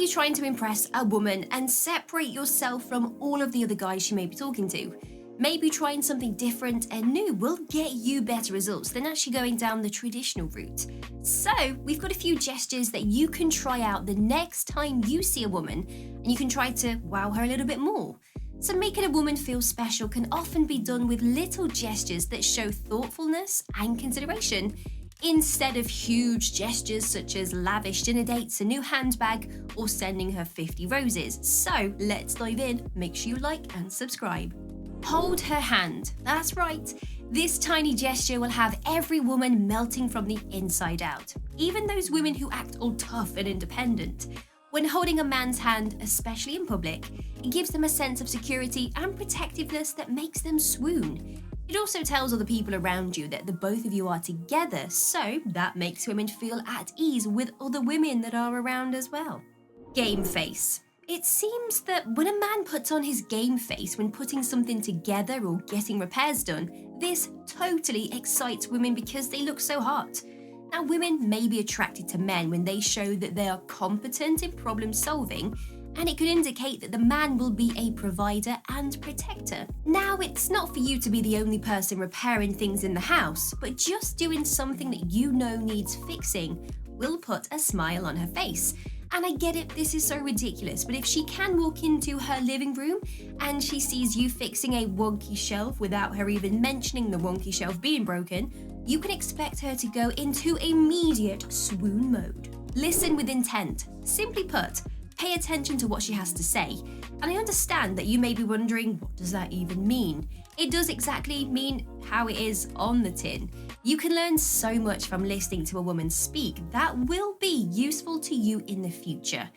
you're trying to impress a woman and separate yourself from all of the other guys she may be talking to. Maybe trying something different and new will get you better results than actually going down the traditional route. So, we've got a few gestures that you can try out the next time you see a woman, and you can try to wow her a little bit more. So making a woman feel special can often be done with little gestures that show thoughtfulness and consideration, instead of huge gestures such as lavish dinner dates, a new handbag, or sending her 50 roses. So let's dive in, make sure you like and subscribe. Hold her hand. That's right. This tiny gesture will have every woman melting from the inside out, even those women who act all tough and independent. When holding a man's hand, especially in public, it gives them a sense of security and protectiveness that makes them swoon. It also tells other people around you that the both of you are together, so that makes women feel at ease with other women that are around as well. Game face. It seems that when a man puts on his game face when putting something together or getting repairs done, this totally excites women because they look so hot. Now, women may be attracted to men when they show that they are competent in problem solving, and it could indicate that the man will be a provider and protector. Now, it's not for you to be the only person repairing things in the house, but just doing something that you know needs fixing will put a smile on her face. And I get it, this is so ridiculous, but if she can walk into her living room and she sees you fixing a wonky shelf without her even mentioning the wonky shelf being broken, you can expect her to go into immediate swoon mode. Listen with intent. Simply put, pay attention to what she has to say. And I understand that you may be wondering, what does that even mean? It does exactly mean how it is on the tin. You can learn so much from listening to a woman speak that will be useful to you in the future.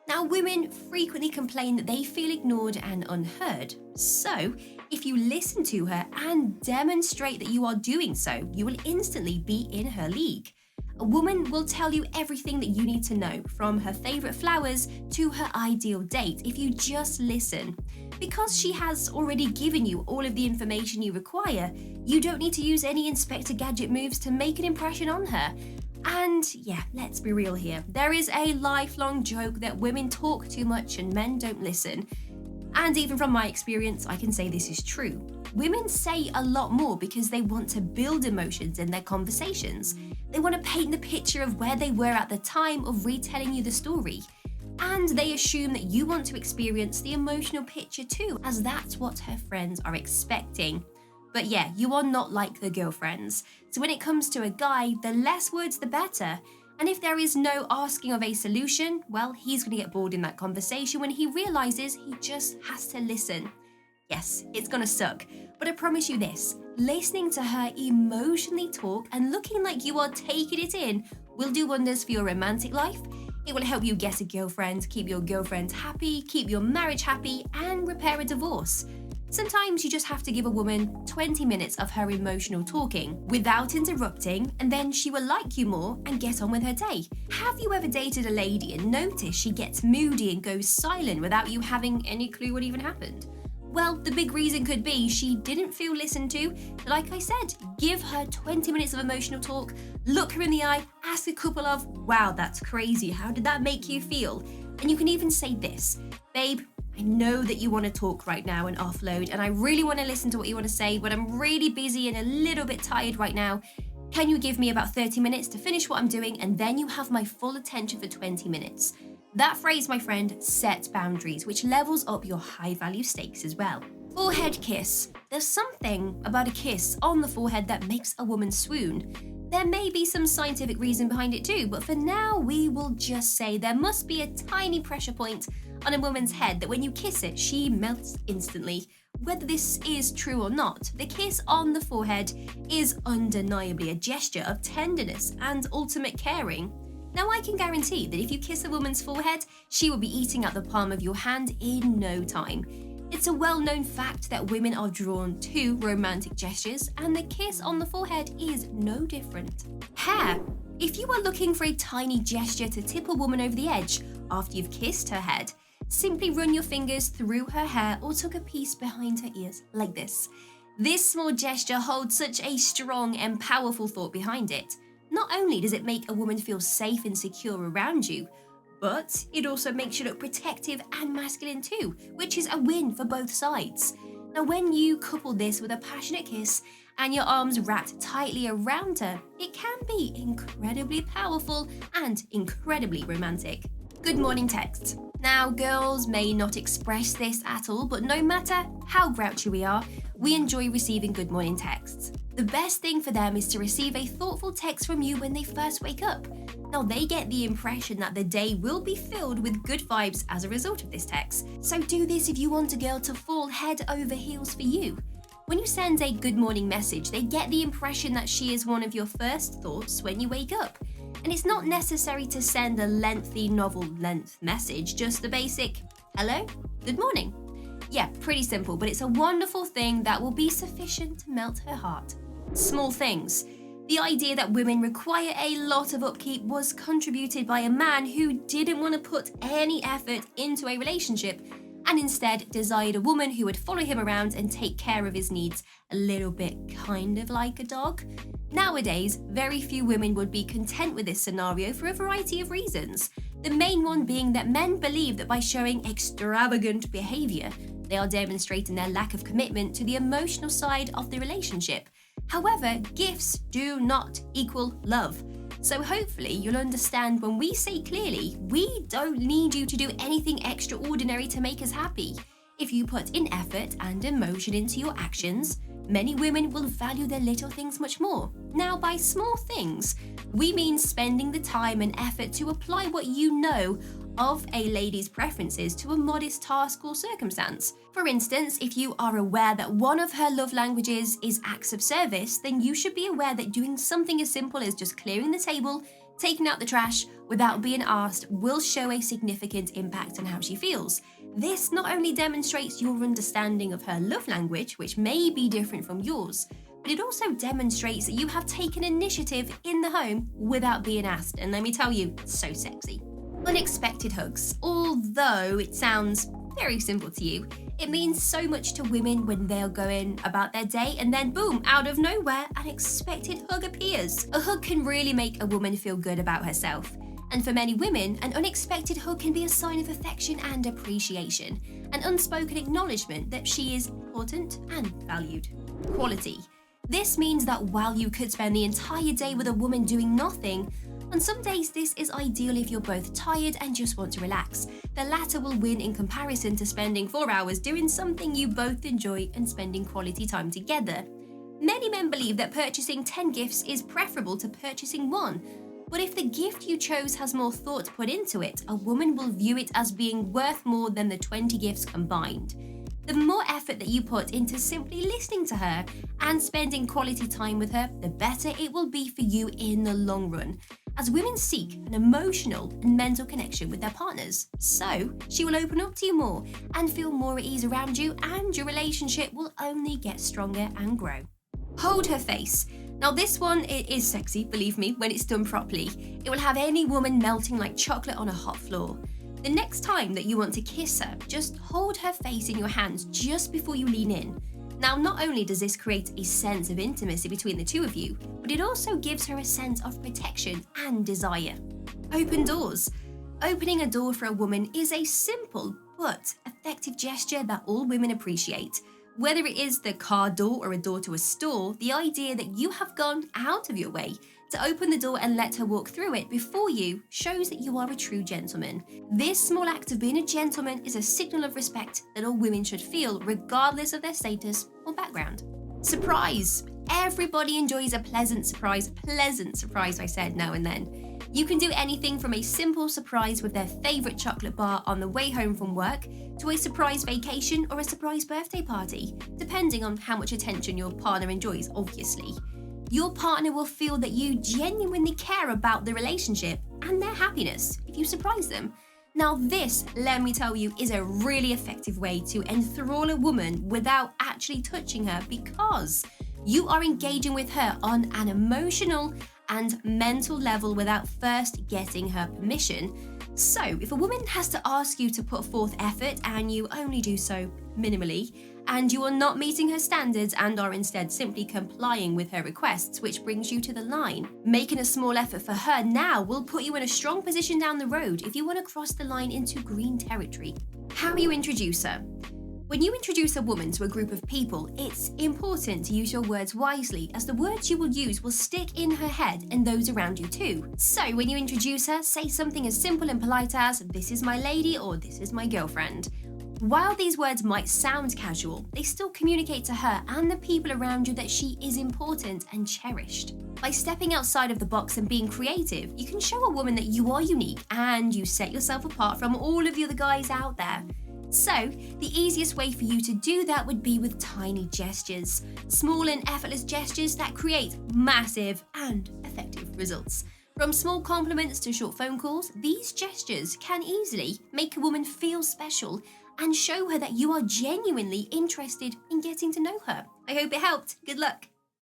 Now, women frequently complain that they feel ignored and unheard. So, if you listen to her and demonstrate that you are doing so, you will instantly be in her league. A woman will tell you everything that you need to know, from her favourite flowers to her ideal date, if you just listen. Because she has already given you all of the information you require, you don't need to use any Inspector Gadget moves to make an impression on her. And yeah, let's be real here. There is a lifelong joke that women talk too much and men don't listen. And even from my experience, I can say this is true. Women say a lot more because they want to build emotions in their conversations. They want to paint the picture of where they were at the time of retelling you the story. And they assume that you want to experience the emotional picture too, as that's what her friends are expecting. But yeah, you are not like the girlfriends. So when it comes to a guy, the less words the better. And if there is no asking of a solution, well, he's going to get bored in that conversation when he realizes he just has to listen. Yes, it's going to suck, but I promise you this, listening to her emotionally talk and looking like you are taking it in will do wonders for your romantic life. It will help you get a girlfriend, keep your girlfriend happy, keep your marriage happy, and repair a divorce. Sometimes you just have to give a woman 20 minutes of her emotional talking without interrupting, and then she will like you more and get on with her day. Have you ever dated a lady and noticed she gets moody and goes silent without you having any clue what even happened? Well, the big reason could be she didn't feel listened to. Like I said, give her 20 minutes of emotional talk, look her in the eye, ask a couple of, wow, that's crazy, how did that make you feel? And you can even say this, babe, I know that you want to talk right now and offload, and I really want to listen to what you want to say, but I'm really busy and a little bit tired right now. Can you give me about 30 minutes to finish what I'm doing, and then you have my full attention for 20 minutes? That phrase, my friend, sets boundaries, which levels up your high-value stakes as well. Forehead kiss. There's something about a kiss on the forehead that makes a woman swoon. There may be some scientific reason behind it too, but for now, we will just say there must be a tiny pressure point on a woman's head that when you kiss it, she melts instantly. Whether this is true or not, the kiss on the forehead is undeniably a gesture of tenderness and ultimate caring. Now, I can guarantee that if you kiss a woman's forehead, she will be eating out the palm of your hand in no time. It's a well-known fact that women are drawn to romantic gestures, and the kiss on the forehead is no different. Hair. If you are looking for a tiny gesture to tip a woman over the edge after you've kissed her head, simply run your fingers through her hair or tuck a piece behind her ears, like this. This small gesture holds such a strong and powerful thought behind it. Not only does it make a woman feel safe and secure around you, but it also makes you look protective and masculine too, which is a win for both sides. Now, when you couple this with a passionate kiss and your arms wrapped tightly around her, it can be incredibly powerful and incredibly romantic. Good morning texts. Now, girls may not express this at all, but no matter how grouchy we are, we enjoy receiving good morning texts. The best thing for them is to receive a thoughtful text from you when they first wake up. Now, they get the impression that the day will be filled with good vibes as a result of this text. So do this if you want a girl to fall head over heels for you. When you send a good morning message, they get the impression that she is one of your first thoughts when you wake up. And it's not necessary to send a lengthy novel-length message, just the basic, hello, good morning. Yeah, pretty simple, but it's a wonderful thing that will be sufficient to melt her heart. Small things. The idea that women require a lot of upkeep was contributed by a man who didn't want to put any effort into a relationship and instead desired a woman who would follow him around and take care of his needs, a little bit kind of like a dog. Nowadays, very few women would be content with this scenario for a variety of reasons. The main one being that men believe that by showing extravagant behavior, they are demonstrating their lack of commitment to the emotional side of the relationship. However, gifts do not equal love. So hopefully you'll understand when we say clearly, we don't need you to do anything extraordinary to make us happy. If you put in effort and emotion into your actions, many women will value their little things much more. Now, by small things, we mean spending the time and effort to apply what you know of a lady's preferences to a modest task or circumstance. For instance, if you are aware that one of her love languages is acts of service, then you should be aware that doing something as simple as just clearing the table, taking out the trash without being asked will show a significant impact on how she feels. This not only demonstrates your understanding of her love language, which may be different from yours, but it also demonstrates that you have taken initiative in the home without being asked. And let me tell you, it's so sexy. Unexpected hugs. Although it sounds very simple to you, it means so much to women when they're going about their day and then boom, out of nowhere, an expected hug appears. A hug can really make a woman feel good about herself. And for many women, an unexpected hug can be a sign of affection and appreciation, an unspoken acknowledgement that she is important and valued. Quality. This means that while you could spend the entire day with a woman doing nothing, on some days this is ideal if you're both tired and just want to relax. The latter will win in comparison to spending 4 hours doing something you both enjoy and spending quality time together. Many men believe that purchasing 10 gifts is preferable to purchasing one. But if the gift you chose has more thought put into it, a woman will view it as being worth more than the 20 gifts combined. The more effort that you put into simply listening to her and spending quality time with her, the better it will be for you in the long run, as women seek an emotional and mental connection with their partners. So she will open up to you more and feel more at ease around you, and your relationship will only get stronger and grow. Hold her face. Now this one, it is sexy, believe me, when it's done properly. It will have any woman melting like chocolate on a hot floor. The next time that you want to kiss her, just hold her face in your hands just before you lean in. Now, not only does this create a sense of intimacy between the two of you, but it also gives her a sense of protection and desire. Open doors. Opening a door for a woman is a simple but effective gesture that all women appreciate. Whether it is the car door or a door to a store, the idea that you have gone out of your way to open the door and let her walk through it before you shows that you are a true gentleman. This small act of being a gentleman is a signal of respect that all women should feel, regardless of their status or background. Surprise! Everybody enjoys a pleasant surprise I said now and then. You can do anything from a simple surprise with their favourite chocolate bar on the way home from work to a surprise vacation or a surprise birthday party, depending on how much attention your partner enjoys, obviously. Your partner will feel that you genuinely care about the relationship and their happiness if you surprise them. Now this, let me tell you, is a really effective way to enthrall a woman without actually touching her, because you are engaging with her on an emotional and mental level without first getting her permission. So if a woman has to ask you to put forth effort and you only do so minimally, and you are not meeting her standards and are instead simply complying with her requests, which brings you to the line. Making a small effort for her now will put you in a strong position down the road if you want to cross the line into green territory. How you introduce her. When you introduce a woman to a group of people, it's important to use your words wisely, as the words you will use will stick in her head and those around you too. So when you introduce her, say something as simple and polite as, "This is my lady," or "This is my girlfriend." While these words might sound casual, they still communicate to her and the people around you that she is important and cherished. By stepping outside of the box and being creative, you can show a woman that you are unique and you set yourself apart from all of the other guys out there. So, the easiest way for you to do that would be with tiny gestures. Small and effortless gestures that create massive and effective results. From small compliments to short phone calls, these gestures can easily make a woman feel special and show her that you are genuinely interested in getting to know her. I hope it helped. Good luck.